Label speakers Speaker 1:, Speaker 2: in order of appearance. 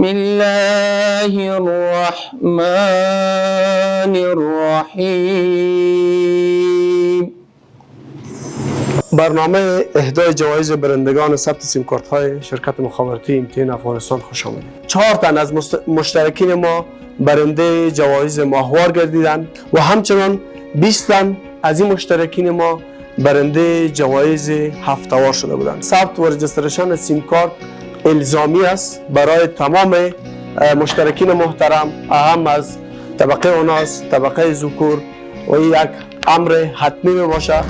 Speaker 1: بسم الله الرحمن الرحیم.
Speaker 2: برنامه اهدای جوایز برندگان ثبت سیم کارت های شرکت مخابراتی MTN افغانستان خوش آمدید. 4 تن از مشترکین ما برنده جوایز ماهوار گردیدند و همچنان 20 تن از این مشترکین ما برنده جوایز هفته‌وار شده بودند. ثبت و رجیستریشن سیم کارت الزامی است برای تمام مشترکین محترم، اهم از طبقه اوناس، طبقه ذکور و یک امر حتمی باشه.